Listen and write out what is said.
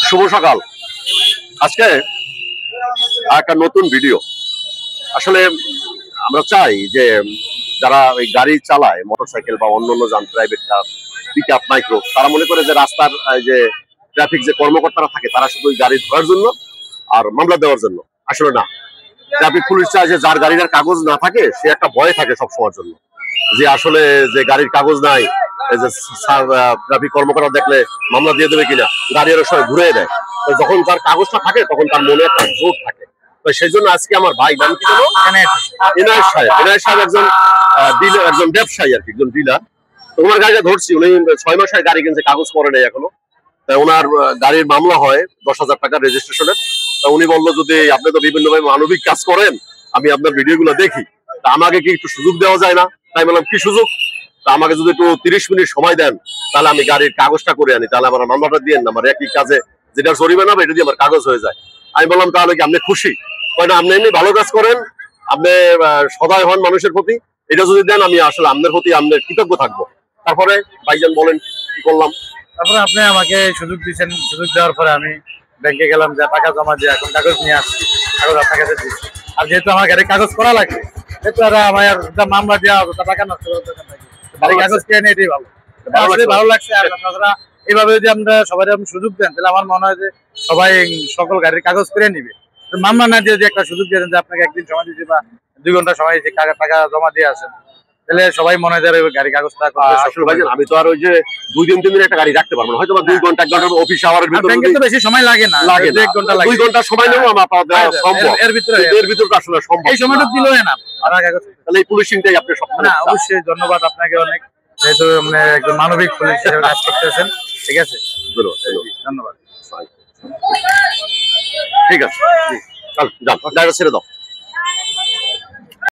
শুভ সকাল। আজকে একটা নতুন ভিডিও। আসলে আমরা চাই যে যারা ওই গাড়ি চালায় মোটরসাইকেল বা অন্যান্য যান, private car, pickup, micro, তারা মনে করে যে রাস্তার যে ট্রাফিক যে কর্মকর্তারা থাকে তারা শুধু ওই গাড়ি ধরার জন্য আর মামলা দেওয়ার জন্য। আসলে না, ট্রাফিক পুলিশ চায় যে যার গাড়ির কাগজ না থাকে সে একটা ভয় থাকে সবসময়ের জন্য, যে আসলে যে গাড়ির কাগজ নাই, এই যে ট্রাফিক কর্মকর্তা দেখলে মামলা দিয়ে দেবে কিনা, গাড়ি অনেক সময় ঘুরে দেয়। তো যখন তার কাগজটা থাকে তখন তার মনে একটা জোর থাকে। তো সেই জন্য আজকে আমার ভাই, নাম কি জানো? এনায়েত সাহেব। এনায়েত সাহেব একজন ব্যবসায়ী আর কি, একজন ডিলার। তো ওনার গাড়িটা ধরছি, উনি 6 মাস গাড়ি কিনছে, কাগজ করে নেই এখনো। ওনার গাড়ির মামলা হয় 10,000 টাকা রেজিস্ট্রেশনের। তা উনি বললো, যদি আপনি তো বিভিন্ন ভাবে মানবিক কাজ করেন, আমি আপনার ভিডিও গুলো দেখি, তা আমাকে কি একটু সুযোগ দেওয়া যায় না? তাই বললাম, কি সুযোগ? তা আমাকে যদি একটু 30 মিনিট সময় দেন, তাহলে আমি গাড়ির কাগজটা করে আনি, তাহলে আমার মামলাটা দিয়ে না, আমার একই কাজে যেটা জরিমানা হবে এটা দিয়ে আমার কাগজ হয়ে যায়। আমি বললাম, তাহলে কি আপনি খুশি? না, আপনি এমনি ভালো কাজ করেন, আপনি সদয় হন মানুষের প্রতি, এটা যদি দেন আমি আসলে আপনার প্রতি আপনার কৃতজ্ঞ থাকবো। তারপরে ভাইজান বলেন কি করলাম। তারপরে আপনি আমাকে সুযোগ দিয়েছেন, সুযোগ দেওয়ার পরে আমি ব্যাংকে গেলাম, যে টাকা জমা দিয়ে এখন কাগজ নিয়ে আসছি, কাগজ আপনার কাছে দিচ্ছি। আর যেহেতু আমার গাড়ির কাগজ করা লাগবে, সেহেতু আমার মামলা দেওয়া হবে, টাকা নষ্ট করার দরকার নাই, গাড়ির কাগজ কিনে নিয়ে এটাই ভালো লাগছে। আর আপনারা এইভাবে যদি আমরা সবাই সুযোগ দেন, তাহলে আমার মনে হয় যে সবাই সকল গাড়ির কাগজ করে নিবে। মামলা না দিয়ে যে একটা সুযোগ দিয়েছেন যে আপনাকে একদিন সময় দিয়েছি বা 2 ঘন্টা সময় দিয়েছি, টাকা জমা দিয়ে আসেন, তাহলে সবাই মনে হয় গাড়ি কাগজটা আসলে ভাইজান, আমি তো আর ওই যে 2 দিন 3 দিন একটা গাড়ি রাখতে পারবো না, হয়তো 2 ঘন্টা 1 ঘন্টার অফিস আওয়ারের ভিতরে তো বেশি সময় লাগে না, 1 ঘন্টা লাগে, 2 ঘন্টা সময় নেব আমরা সম্ভব, এর ভিতরে আসলে সম্ভব, এই সময়টা দিলো না। তাহলে এই পুলিশিংটাই আপনি সব না, অবশ্যই ধন্যবাদ আপনাকে অনেক, যেহেতু মানে একজন মানবিক পুলিশ হিসেবে কাজ করতেছেন। ঠিক আছে, ধন্যবাদ। ঠিক আছে, চল যাও, গাড়িটা ছেড়ে দাও।